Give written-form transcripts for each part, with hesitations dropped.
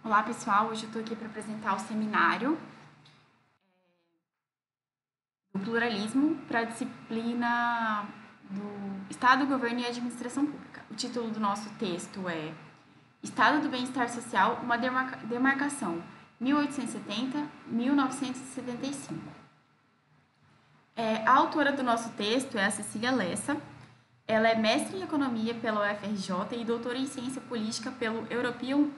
Olá, pessoal. Hoje eu estou aqui para apresentar o seminário do pluralismo para a disciplina do Estado, Governo e Administração Pública. O título do nosso texto é Estado do Bem-Estar Social, uma demarcação 1870-1975. A autora do nosso texto é a Cecília Lessa. Ela é mestre em Economia pela UFRJ e doutora em Ciência Política pelo European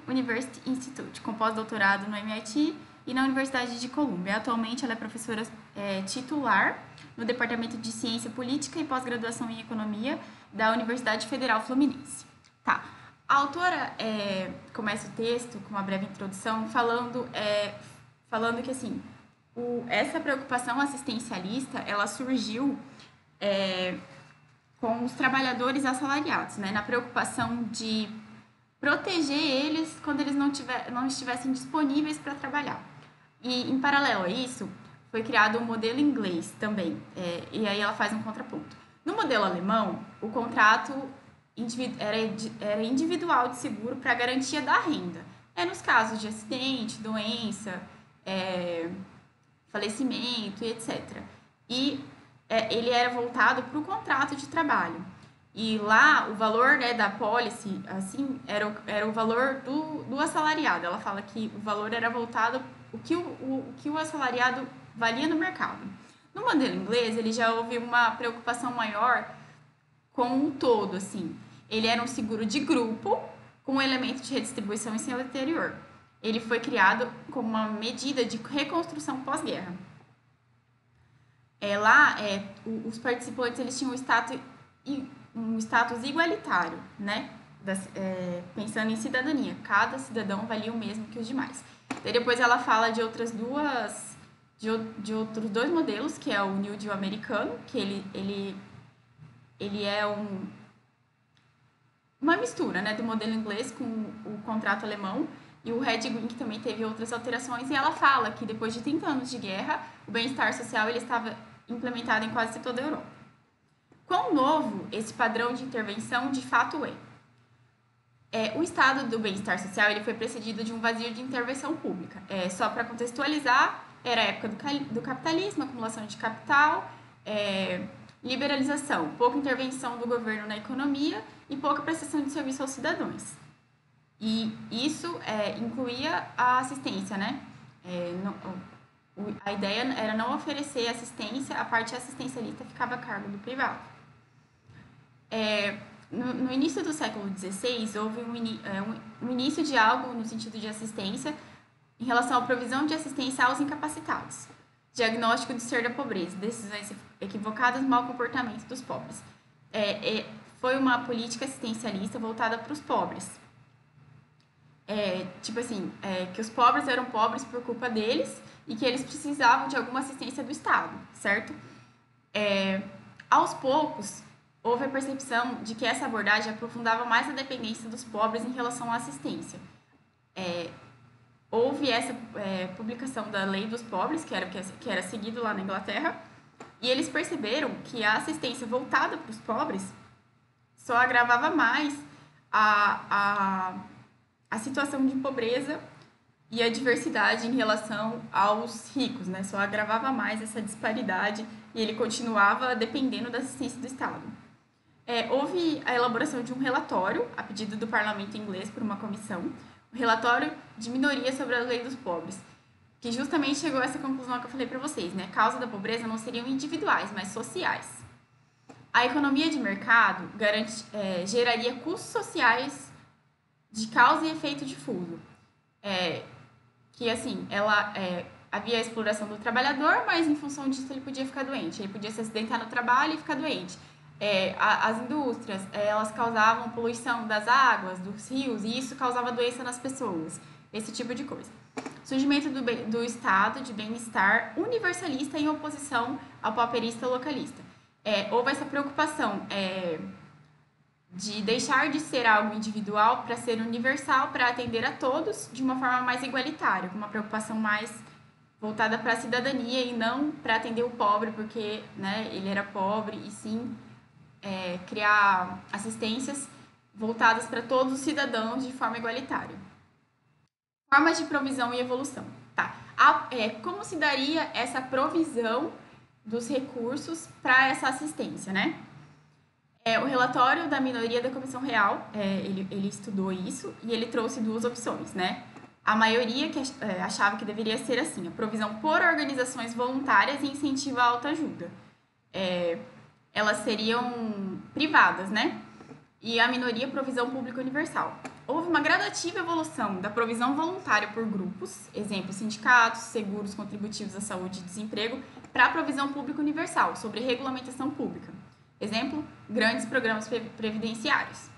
University Institute, com pós-doutorado no MIT e na Universidade de Colômbia. Atualmente, ela é professora titular no Departamento de Ciência Política e Pós-Graduação em Economia da Universidade Federal Fluminense. Tá. A autora começa o texto com uma breve introdução falando que, assim, essa preocupação assistencialista, ela surgiu com os trabalhadores assalariados, né, na preocupação de proteger eles quando eles não estivessem disponíveis para trabalhar. E, em paralelo a isso, foi criado um modelo inglês também, e aí ela faz um contraponto. No modelo alemão, o contrato era individual de seguro para garantia da renda. Nos casos de acidente, doença, falecimento e etc. E ele era voltado para o contrato de trabalho. E lá, o valor, né, da pólice, assim, era o valor do assalariado. Ela fala que o valor era voltado o que o assalariado valia no mercado. No modelo inglês, ele já houve uma preocupação maior com o todo, assim. Ele era um seguro de grupo com um elemento de redistribuição em seu interior. Ele foi criado como uma medida de reconstrução pós-guerra. Os participantes eles tinham um status igualitário, né? Pensando em cidadania. Cada cidadão valia o mesmo que os demais. Daí depois ela fala de outros dois modelos, que é o New Deal americano, que ele é uma mistura, né, do modelo inglês com o contrato alemão, e o Red Green, que também teve outras alterações, e ela fala que depois de 30 anos de guerra, o bem-estar social ele estava implementado em quase toda a Europa. Quão novo esse padrão de intervenção de fato é? O estado do bem-estar social ele foi precedido de um vazio de intervenção pública. Só para contextualizar, era a época do capitalismo, acumulação de capital, liberalização, pouca intervenção do governo na economia e pouca prestação de serviço aos cidadãos. E isso incluía a assistência, né? A ideia era não oferecer assistência, a parte assistencialista ficava a cargo do privado. No início do século XVI, houve um início de algo no sentido de assistência em relação à provisão de assistência aos incapacitados, diagnóstico de ser da pobreza, decisões equivocadas, mau comportamento dos pobres. Foi uma política assistencialista voltada para os pobres. Que os pobres eram pobres por culpa deles e que eles precisavam de alguma assistência do Estado, certo? Aos poucos, houve a percepção de que essa abordagem aprofundava mais a dependência dos pobres em relação à assistência. Houve essa publicação da Lei dos Pobres, que era seguido lá na Inglaterra, e eles perceberam que a assistência voltada para os pobres só agravava mais a situação de pobreza e a diversidade em relação aos ricos, né? Só agravava mais essa disparidade e ele continuava dependendo da assistência do Estado. Houve a elaboração de um relatório, a pedido do parlamento inglês por uma comissão, um relatório de minoria sobre a lei dos pobres, que justamente chegou a essa conclusão que eu falei para vocês, né? A causa da pobreza não seriam individuais, mas sociais. A economia de mercado geraria custos sociais de causa e efeito difuso. Havia a exploração do trabalhador, mas em função disso ele podia ficar doente. Ele podia se acidentar no trabalho e ficar doente. As indústrias, elas causavam poluição das águas, dos rios, e isso causava doença nas pessoas. Esse tipo de coisa. Surgimento do estado de bem-estar universalista em oposição ao pauperista localista. Houve essa preocupação de deixar de ser algo individual para ser universal, para atender a todos de uma forma mais igualitária, com uma preocupação mais voltada para a cidadania e não para atender o pobre, porque, né, ele era pobre, e sim criar assistências voltadas para todos os cidadãos de forma igualitária. Formas de provisão e evolução. Tá. Como se daria essa provisão dos recursos para essa assistência, né? O relatório da minoria da Comissão Real, ele estudou isso e ele trouxe duas opções, né? A maioria que achava que deveria ser assim, a provisão por organizações voluntárias e incentivo à autoajuda. Elas seriam privadas, né? E a minoria, provisão pública universal. Houve uma gradativa evolução da provisão voluntária por grupos, exemplo, sindicatos, seguros contributivos à saúde e desemprego, para a provisão pública universal, sobre regulamentação pública. Exemplo, grandes programas previdenciários.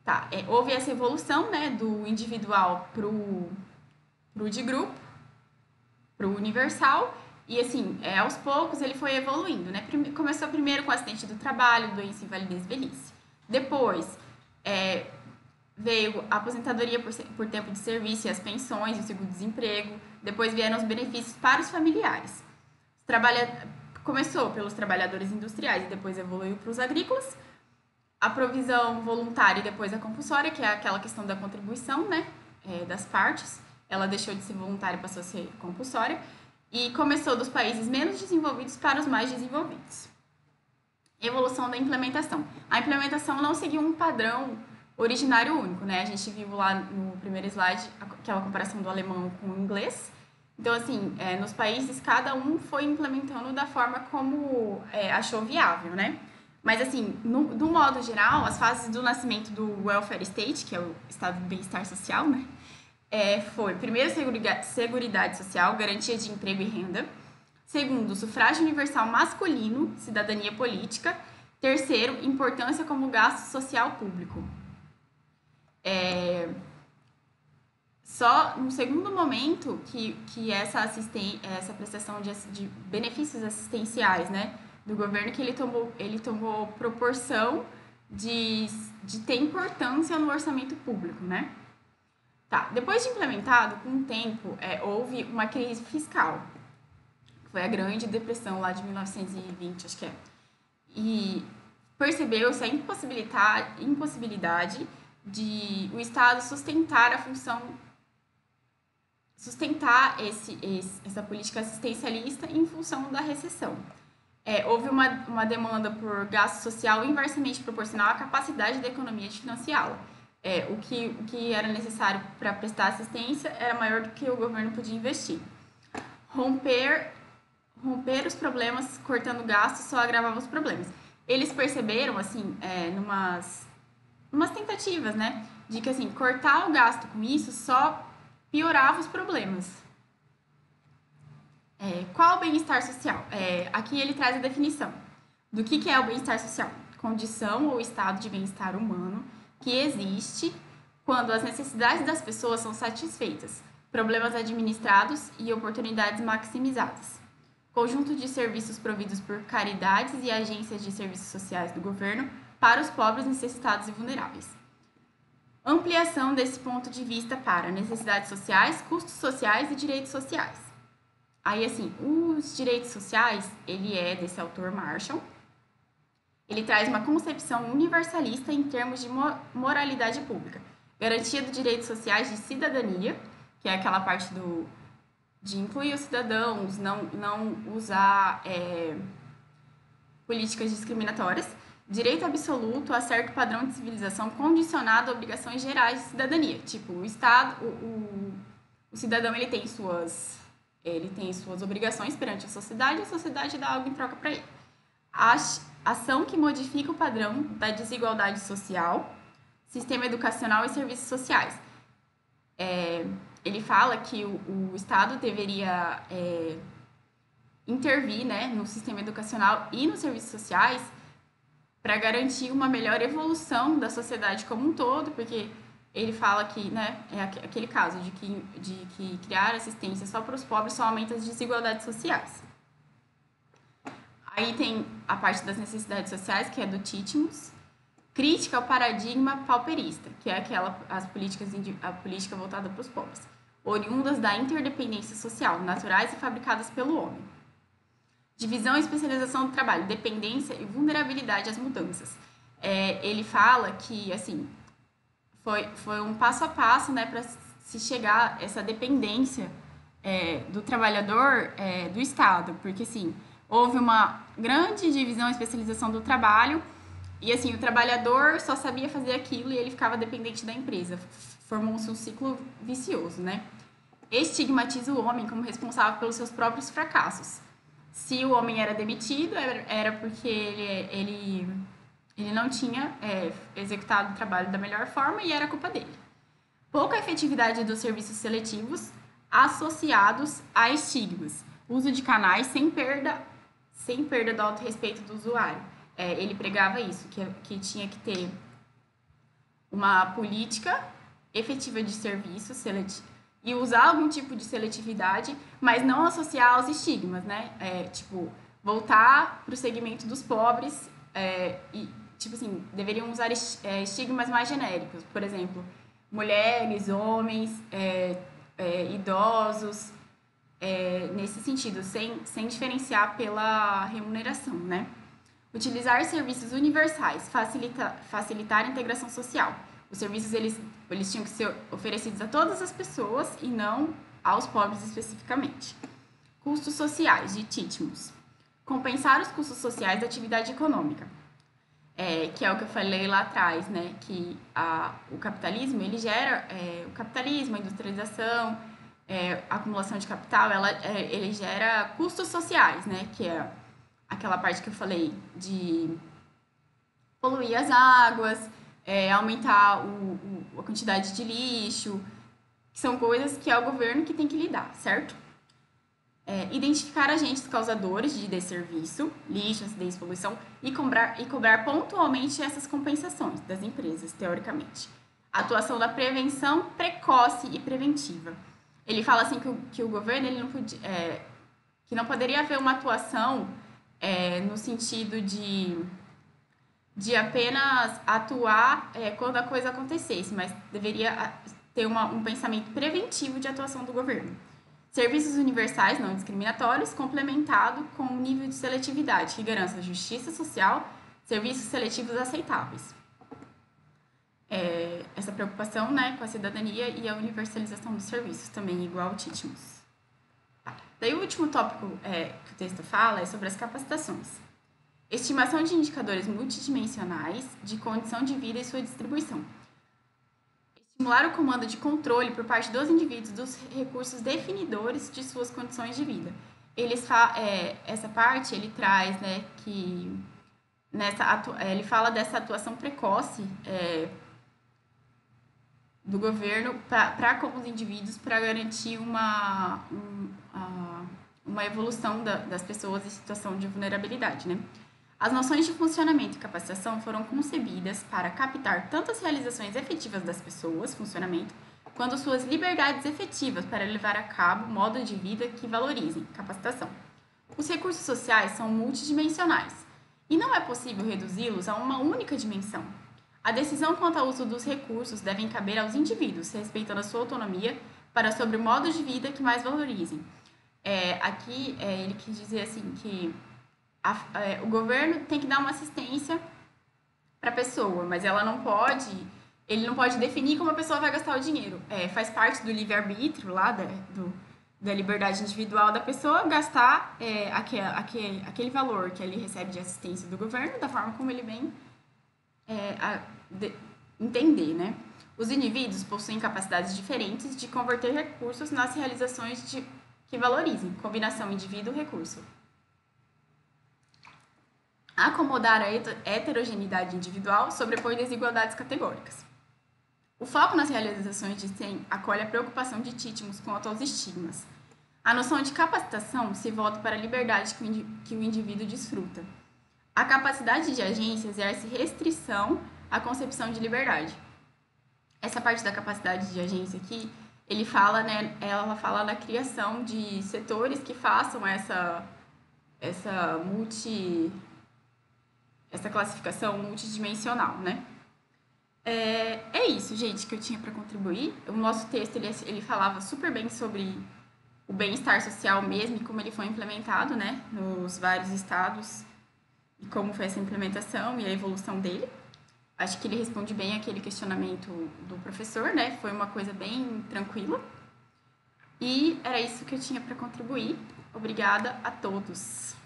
Tá, houve essa evolução, né, do individual pro de grupo, pro universal, e assim, aos poucos ele foi evoluindo, né? Começou primeiro com acidente do trabalho, doença, invalidez e velhice. Depois, veio a aposentadoria por tempo de serviço e as pensões, o seguro-desemprego. Depois vieram os benefícios para os familiares. Começou pelos trabalhadores industriais e depois evoluiu para os agrícolas. A provisão voluntária e depois a compulsória, que é aquela questão da contribuição, né, das partes. Ela deixou de ser voluntária e passou a ser compulsória. E começou dos países menos desenvolvidos para os mais desenvolvidos. Evolução da implementação. A implementação não seguiu um padrão originário único, né? A gente viu lá no primeiro slide aquela comparação do alemão com o inglês. Então, assim, nos países, cada um foi implementando da forma como achou viável, né? Mas, assim, do modo geral, as fases do nascimento do welfare state, que é o estado do bem-estar social, né? Foi, primeiro, seguridade social, garantia de emprego e renda. Segundo, sufrágio universal masculino, cidadania política. Terceiro, importância como gasto social público. Só no segundo momento que essa prestação de benefícios assistenciais, né, do governo, que ele tomou proporção de ter importância no orçamento público, né? Tá, depois de implementado, com o tempo, houve uma crise fiscal. Foi a Grande Depressão lá de 1920, acho que é. E percebeu-se a impossibilidade de o Estado sustentar a função, essa política assistencialista em função da recessão. Houve uma demanda por gasto social inversamente proporcional à capacidade da economia de financiá-la. O que era necessário para prestar assistência era maior do que o governo podia investir. Romper os problemas cortando gastos só agravava os problemas. Eles perceberam, assim, numas tentativas, né, de que, assim, cortar o gasto com isso só piorava os problemas. Qual o bem-estar social? Aqui ele traz a definição do que é o bem-estar social. Condição ou estado de bem-estar humano que existe quando as necessidades das pessoas são satisfeitas, problemas administrados e oportunidades maximizadas. Conjunto de serviços providos por caridades e agências de serviços sociais do governo para os pobres, necessitados e vulneráveis. Ampliação desse ponto de vista para necessidades sociais, custos sociais e direitos sociais. Aí, assim, os direitos sociais, ele é desse autor Marshall. Ele traz uma concepção universalista em termos de moralidade pública. Garantia dos direitos sociais de cidadania, que é aquela parte de incluir os cidadãos, não usar políticas discriminatórias. Direito absoluto a certo padrão de civilização condicionado a obrigações gerais de cidadania. Tipo, o Estado, o cidadão, ele tem suas obrigações perante a sociedade, e a sociedade dá algo em troca para ele. A ação que modifica o padrão da desigualdade social, sistema educacional e serviços sociais. Ele fala que o Estado deveria intervir, né, no sistema educacional e nos serviços sociais para garantir uma melhor evolução da sociedade como um todo, porque ele fala que, né, é aquele caso de que criar assistência só para os pobres só aumenta as desigualdades sociais. Aí tem a parte das necessidades sociais, que é do Titmus. Crítica ao paradigma pauperista, que é a política voltada para os pobres, oriundas da interdependência social, naturais e fabricadas pelo homem. Divisão e especialização do trabalho, dependência e vulnerabilidade às mudanças. Ele fala que, assim, foi um passo a passo, né, para se chegar a essa dependência do trabalhador do Estado, porque, assim, houve uma grande divisão e especialização do trabalho e, assim, o trabalhador só sabia fazer aquilo e ele ficava dependente da empresa. Formou-se um ciclo vicioso, né? Estigmatiza o homem como responsável pelos seus próprios fracassos. Se o homem era demitido, era porque ele não tinha executado o trabalho da melhor forma e era culpa dele. Pouca efetividade dos serviços seletivos associados a estigmas. Uso de canais sem perda do autorrespeito do usuário. Ele pregava isso, que tinha que ter uma política efetiva de serviços seletivos e usar algum tipo de seletividade, mas não associar aos estigmas, né? Tipo, voltar para o segmento dos pobres e, tipo assim, deveriam usar estigmas mais genéricos. Por exemplo, mulheres, homens, idosos, nesse sentido, sem diferenciar pela remuneração, né? Utilizar serviços universais, facilitar a integração social. Os serviços, eles tinham que ser oferecidos a todas as pessoas e não aos pobres especificamente. Custos sociais de títulos. Compensar os custos sociais da atividade econômica. Que é o que eu falei lá atrás, né? Que o capitalismo, ele gera... o capitalismo, a industrialização, a acumulação de capital, ele gera custos sociais, né? Que é aquela parte que eu falei de poluir as águas, aumentar a quantidade de lixo, que são coisas que é o governo que tem que lidar, certo? Identificar agentes causadores de desserviço, lixo, acidez, poluição, e cobrar pontualmente essas compensações das empresas, teoricamente. Atuação da prevenção precoce e preventiva. Ele fala assim que o governo ele não podia, que não poderia haver uma atuação no sentido de apenas atuar quando a coisa acontecesse, mas deveria ter um pensamento preventivo de atuação do governo. Serviços universais não discriminatórios, complementado com um nível de seletividade que garanta a justiça social, serviços seletivos aceitáveis. Essa preocupação, né, com a cidadania e a universalização dos serviços, também igual ao Titmus. Daí o último tópico que o texto fala é sobre as capacitações. Estimação de indicadores multidimensionais de condição de vida e sua distribuição. Estimular o comando de controle por parte dos indivíduos dos recursos definidores de suas condições de vida. Essa parte ele traz, né, que ele fala dessa atuação precoce do governo para com os indivíduos para garantir uma evolução das pessoas em situação de vulnerabilidade, né? As noções de funcionamento e capacitação foram concebidas para captar tanto as realizações efetivas das pessoas, funcionamento, quanto suas liberdades efetivas para levar a cabo modo de vida que valorizem, capacitação. Os recursos sociais são multidimensionais e não é possível reduzi-los a uma única dimensão. A decisão quanto ao uso dos recursos deve caber aos indivíduos, respeitando a sua autonomia para sobre o modo de vida que mais valorizem. Aqui ele quis dizer assim que o governo tem que dar uma assistência para a pessoa, mas ele não pode definir como a pessoa vai gastar o dinheiro. Faz parte do livre-arbítrio lá, da liberdade individual da pessoa, gastar aquele valor que ele recebe de assistência do governo da forma como ele bem entender, né? Os indivíduos possuem capacidades diferentes de converter recursos nas realizações que valorizem, combinação indivíduo-recurso. Acomodar a heterogeneidade individual sobrepõe desigualdades categóricas. O foco nas realizações de STEM acolhe a preocupação de Titmus quanto aos estigmas. A noção de capacitação se volta para a liberdade que o indivíduo desfruta. A capacidade de agência exerce restrição à concepção de liberdade. Essa parte da capacidade de agência aqui, ela fala da criação de setores que façam essa classificação multidimensional, né? É isso, gente, que eu tinha para contribuir. O nosso texto, ele falava super bem sobre o bem-estar social mesmo e como ele foi implementado, né, nos vários estados e como foi essa implementação e a evolução dele. Acho que ele responde bem aquele questionamento do professor, né? Foi uma coisa bem tranquila. E era isso que eu tinha para contribuir. Obrigada a todos.